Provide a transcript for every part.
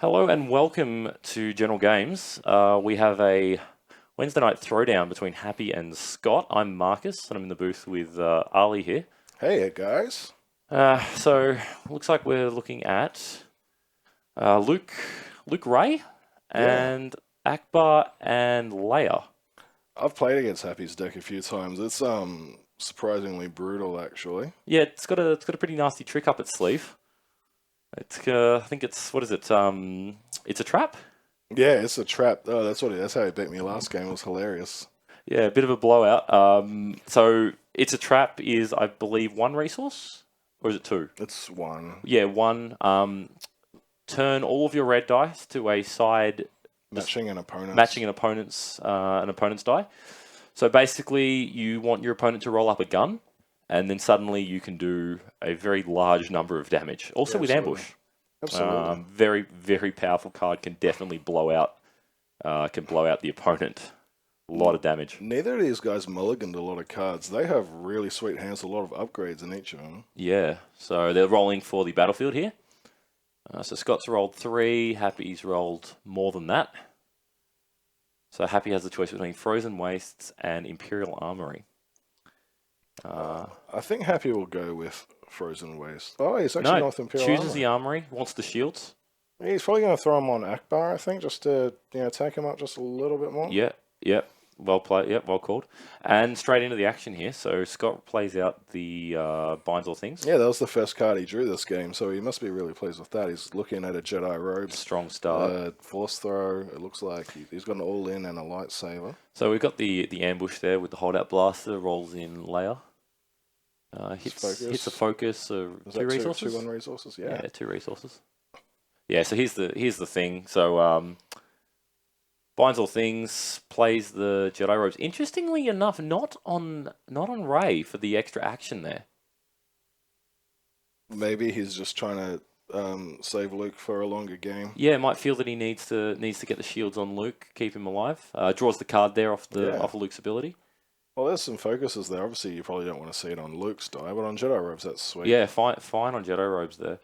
Hello and welcome to General Games. We have a Wednesday night throwdown between Happy and Scott. I'm Marcus, and I'm in the booth with Ali here. Hey guys. So looks like we're looking at Luke Ray and Akbar and Leia. I've played against Happy's deck a few times. It's surprisingly brutal actually. Yeah, it's got a pretty nasty trick up its sleeve. It's I think it's what is it? It's a trap. Yeah, it's a trap. Oh, that's how he beat me last game. It was hilarious. Yeah, a bit of a blowout. So it's a trap is I believe one resource, or is it two? It's one. Yeah, one. Turn all of your red dice to a side Matching an opponent. matching an opponent's die. So basically, you want your opponent to roll up a gun, and then suddenly you can do a very large number of damage. Also with Absolutely. ambush. Absolutely. Very, very powerful card. Can definitely blow out the opponent. A lot of damage. Neither of these guys mulliganed a lot of cards. They have really sweet hands, a lot of upgrades in each of them. Yeah, so they're rolling for the battlefield here. So Scott's rolled 3, Happy's rolled more than that. So Happy has the choice between Frozen Wastes and Imperial Armory. I think Happy will go with Frozen Waste. Oh, he's actually North Imperial chooses Armory. the Armory, wants the shields. He's probably going to throw him on Akbar, I think, just to take him up just a little bit more. Yeah. Well played. Yep, well called. And straight into the action here. So Scott plays out the Binds All Things. Yeah, that was the first card he drew this game, so he must be really pleased with that. He's looking at a Jedi robe. Strong start. Force throw. It looks like he's got an all-in and a lightsaber. So we've got the ambush there with the holdout blaster. Rolls in Leia. Hits a focus. Is two that resources. 2/1 resources. Yeah. 2 resources. Yeah. So here's the thing. So Binds All Things, plays the Jedi robes. Interestingly enough, not on Rey for the extra action there. Maybe he's just trying to save Luke for a longer game. Yeah, might feel that he needs to get the shields on Luke, keep him alive. Draws the card there off of Luke's ability. Well, there's some focuses there. Obviously, you probably don't want to see it on Luke's die, but on Jedi robes, that's sweet. Yeah, fine on Jedi robes there.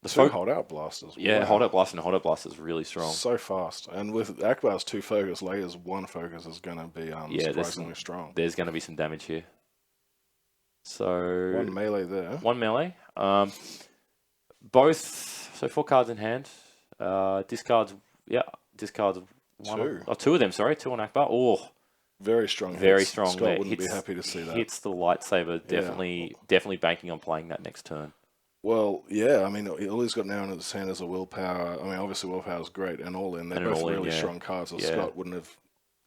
Two holdout blasters. Yeah, wow. holdout blast and holdout blast is really strong. So fast. And with Akbar's 2 focus, Leia's 1 focus is going to be surprisingly strong. There's going to be some damage here. So 1 melee there. 1 melee. Both. So 4 cards in hand. Discards. Yeah, discards. 2. Two of them. Sorry, 2 on Akbar. Oh, very strong. Very strong. Scott wouldn't be happy to see that. Hits the lightsaber. Definitely banking on playing that next turn. Well, yeah, I mean, all he's got now in his hand is a willpower. I mean, obviously, willpower is great, and all in. They're both really strong cards. So Scott wouldn't have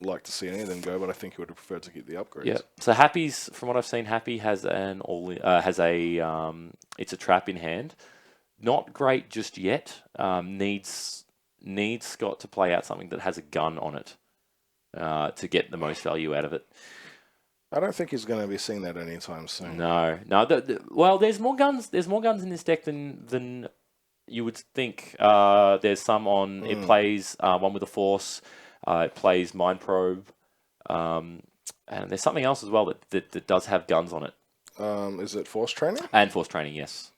liked to see any of them go, but I think he would have preferred to get the upgrades. Yeah. So Happy's, from what I've seen, Happy has it's a trap in hand. Not great just yet. Needs Scott to play out something that has a gun on it to get the most value out of it. I don't think he's going to be seeing that anytime soon. No. Well, there's more guns. There's more guns in this deck than you would think. There's some on. It plays one with a force. It plays mind probe, and there's something else as well that does have guns on it. Is it force training? And force training, yes.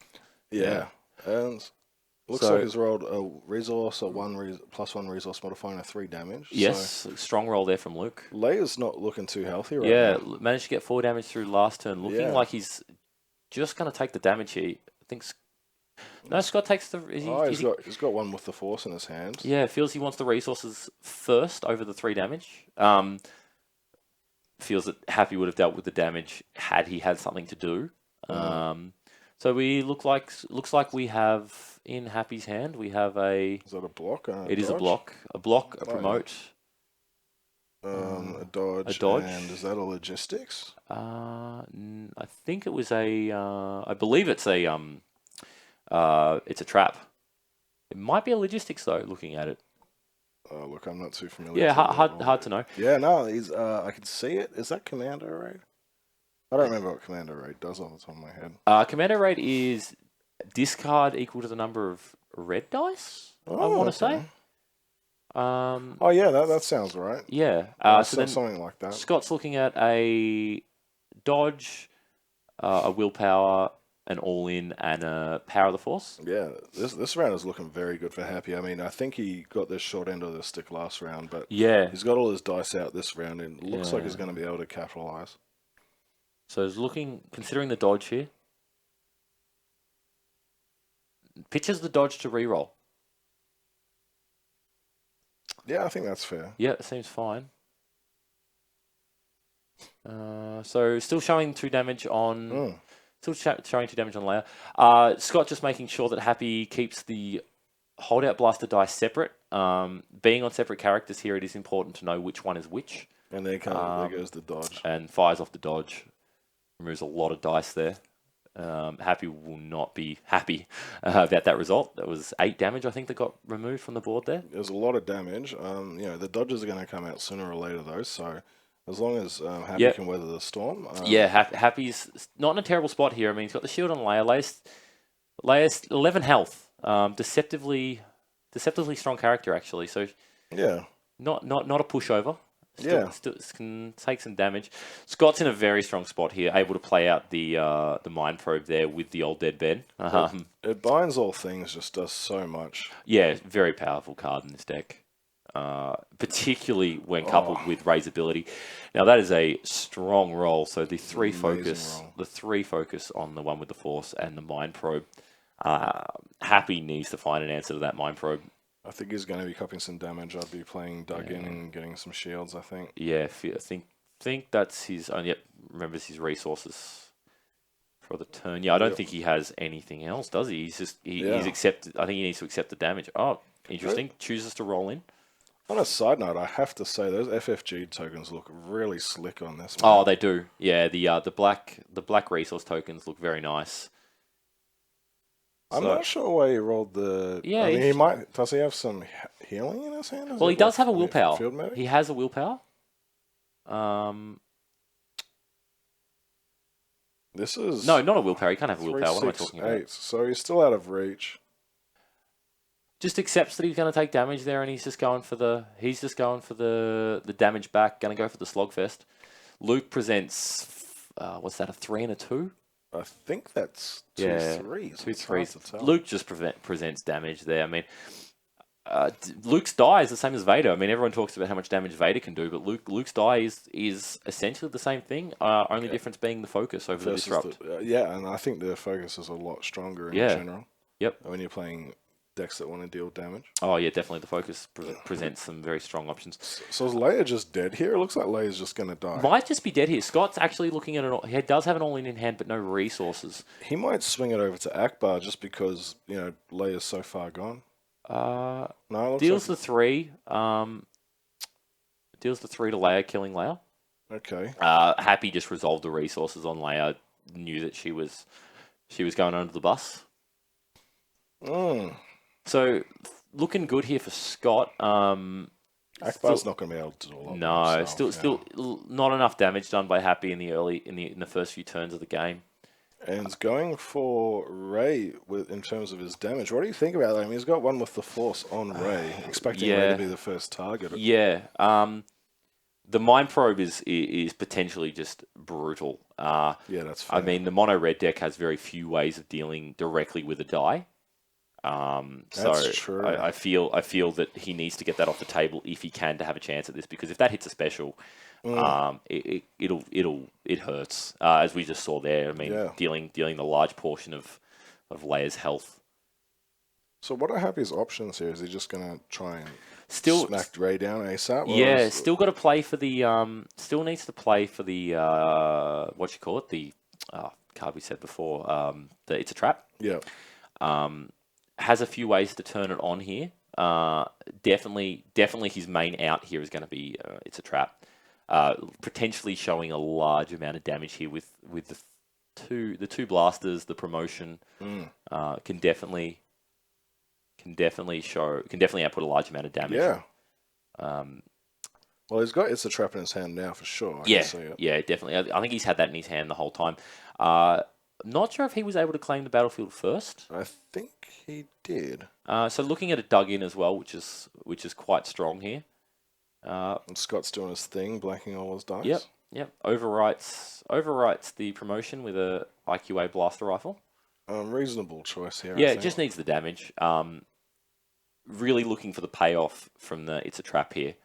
Yeah. And looks like he's rolled a resource, a +1 resource modifying a 3 damage. Yes, so strong roll there from Luke. Leia's not looking too healthy right now. Yeah, managed to get 4 damage through last turn. Looking like he's just going to take the damage here. I think. No, Scott takes the. He's got 1 with the force in his hand. Yeah, feels he wants the resources first over the 3 damage. Feels that Happy would have dealt with the damage had he had something to do. So we looks like we have in Happy's hand we have a. Is that a block? It is a block. A block. A promote. A dodge. And is that a logistics? I think it was a. I believe it's a. It's a trap. It might be a logistics though. Looking at it. Oh, look, I'm not too familiar. Yeah, hard to know. Yeah, no, he's. I can see it. Is that Commando Raid? I don't remember what Commando Raid does off the top of my head. Commando Raid is discard equal to the number of red dice. I want to say. Oh yeah, that sounds right. Yeah. So then something like that. Scott's looking at a dodge, a willpower, an all-in and a power of the force. Yeah, this round is looking very good for Happi. I mean, I think he got the short end of the stick last round, but he's got all his dice out this round, and it looks like he's going to be able to capitalize. So he's considering the dodge here. Pitches the dodge to reroll. Yeah, I think that's fair. Yeah, it seems fine. So still showing 2 damage on... Still showing 2 damage on Leia. Scott just making sure that Happi keeps the holdout blaster dice separate. Being on separate characters here, it is important to know which one is which. And there goes the dodge. And fires off the dodge. Removes a lot of dice there. Happi will not be happy about that result. That was 8 damage, I think, that got removed from the board there. There's a lot of damage. The dodges are going to come out sooner or later, though, so... As long as Happi can weather the storm. Happi's not in a terrible spot here. I mean, he's got the shield on Leia. Leia's 11 health. Deceptively strong character, actually. So not a pushover. Still can take some damage. Scott's in a very strong spot here, able to play out the mind probe there with the old dead Ben. It binds all things, just does so much. Yeah, very powerful card in this deck. Particularly when coupled with Ray's ability. Now that is a strong roll. So the 3 focus, on the one with the force and the mind probe. Happi needs to find an answer to that mind probe. I think he's going to be copying some damage. I'd be playing dug in and getting some shields. I think. Yeah, I think that's his only. Yep, remembers his resources for the turn. Yeah, I don't think he has anything else, does he? He's just he's accepted. I think he needs to accept the damage. Oh, interesting. Chooses to roll in. On a side note, I have to say those FFG tokens look really slick on this one. Oh, they do. Yeah, the black resource tokens look very nice. I'm not sure why he rolled the. Yeah, I mean, he might. Does he have some healing in his hand? Well, he does have a willpower. He has a willpower. This is not a willpower. He can't have a willpower. What am I talking about? So he's still out of reach. Just accepts that he's going to take damage there, and he's just going for the damage back. Going to go for the slogfest. Luke presents what's that? A 3 and a 2. I think that's 2 threes. 2 threes. Luke just presents damage there. I mean, Luke's die is the same as Vader. I mean, everyone talks about how much damage Vader can do, but Luke's die is essentially the same thing. Only difference being the focus over the disrupt. And I think the focus is a lot stronger in general. Yep. When you're playing decks that want to deal damage. Oh yeah, definitely. The focus presents some very strong options. So is Leia just dead here? It looks like Leia's just going to die. Might just be dead here. Scott's actually looking at it. He does have an all-in hand, but no resources. He might swing it over to Akbar just because Leia's so far gone. No, deals the 3. Deals the 3 to Leia, killing Leia. Okay. Happi just resolved the resources on Leia. Knew that she was going under the bus. So, looking good here for Scott. Akbar's not going to be able to do a lot. No, still not enough damage done by Happi in the first few turns of the game. And going for Ray in terms of his damage. What do you think about that? I mean, he's got one with the Force on Ray, expecting Ray to be the first target. Yeah. The Mind Probe is potentially just brutal. Yeah, that's fair. I mean, the mono red deck has very few ways of dealing directly with a die. That's true. I feel that he needs to get that off the table if he can to have a chance at this, because if that hits a special, it hurts, as we just saw there. I mean, dealing the large portion of Leia's health. So what are Happi's options here? Is he just going to try and smack Ray down ASAP? Yeah, still got to play for the. Still needs to play for the. What you call it? The card we said before. It's a trap. Yeah. Has a few ways to turn it on here. Definitely his main out here is going to be it's a trap. Potentially showing a large amount of damage here with the two blasters. The promotion can definitely output a large amount of damage. Yeah. Well, he's got It's a Trap in his hand now for sure. Yeah, definitely. I think he's had that in his hand the whole time. Not sure if he was able to claim the battlefield first. I think he did. So looking at a dug in as well, which is quite strong here. And Scott's doing his thing, blanking all his dice. Yep. Overwrites the promotion with a IQA blaster rifle. Reasonable choice here. Yeah, I it think. just needs the damage. Really looking for the payoff from the It's a Trap here.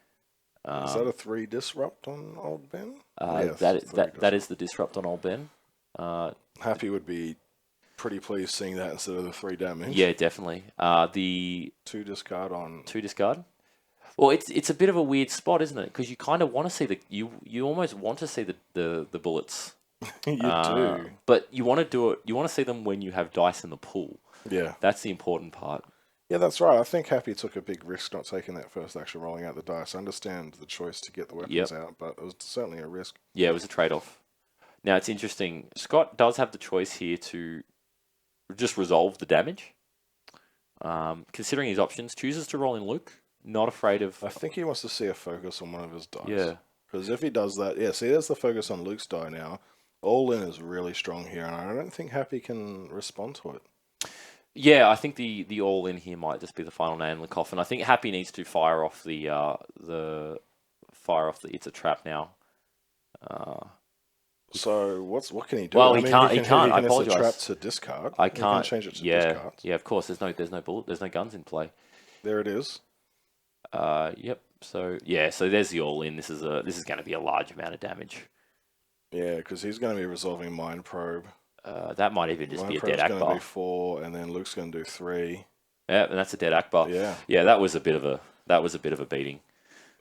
Is that a 3 disrupt on Old Ben? Yes, that is the disrupt on Old Ben. Happi would be pretty pleased seeing that instead of the 3 damage. Yeah, definitely. The 2 discard on 2 discard. Well, it's a bit of a weird spot, isn't it? Because you kind of want to see you almost want to see the bullets. you do, but you want to do it. You want to see them when you have dice in the pool. Yeah, that's the important part. Yeah, that's right. I think Happi took a big risk not taking that first action, rolling out the dice. I understand the choice to get the weapons out, but it was certainly a risk. Yeah, it was a trade-off. Now, it's interesting. Scott does have the choice here to just resolve the damage. Considering his options, chooses to roll in Luke. Not afraid of... I think he wants to see a focus on one of his dice. Yeah. Because if he does that... Yeah, see, there's the focus on Luke's die now. All in is really strong here, and I don't think Happi can respond to it. Yeah, I think the all in here might just be the final nail in the coffin. I think Happi needs to fire off the It's a Trap now. So what can he do? Well, he can't. I apologize. Trap to discard. I can't. He can change it to discard. Yeah, of course. There's no bullet. There's no guns in play. There it is. Yep. So yeah. So there's the all in. This is going to be a large amount of damage. Yeah, because he's going to be resolving Mind Probe. That might even just be a dead Akbar. Going to be 4, and then Luke's going to do 3. Yeah, and that's a dead Akbar. Yeah. That was a bit of a beating.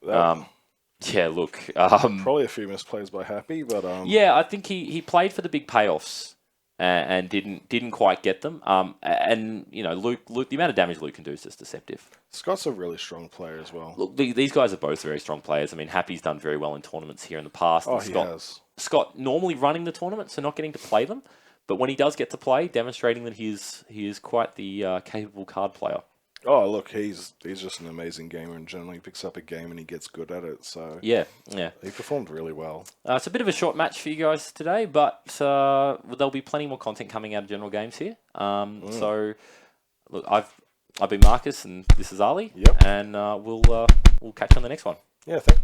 Yeah, look. Probably a few misplays by Happi, but yeah, I think he played for the big payoffs and didn't quite get them. And you know, Luke, the amount of damage Luke can do is just deceptive. Scott's a really strong player as well. Look, these guys are both very strong players. I mean, Happi's done very well in tournaments here in the past. Oh, he has. Scott normally running the tournament, so not getting to play them. But when he does get to play, demonstrating that he is quite the capable card player. Oh, look, he's just an amazing gamer, and generally picks up a game and he gets good at it. So yeah, he performed really well. It's a bit of a short match for you guys today, but there'll be plenty more content coming out of General Games here. So look, I've been Marcus, and this is Ali. Yep. And we'll catch you on the next one. Yeah, thanks.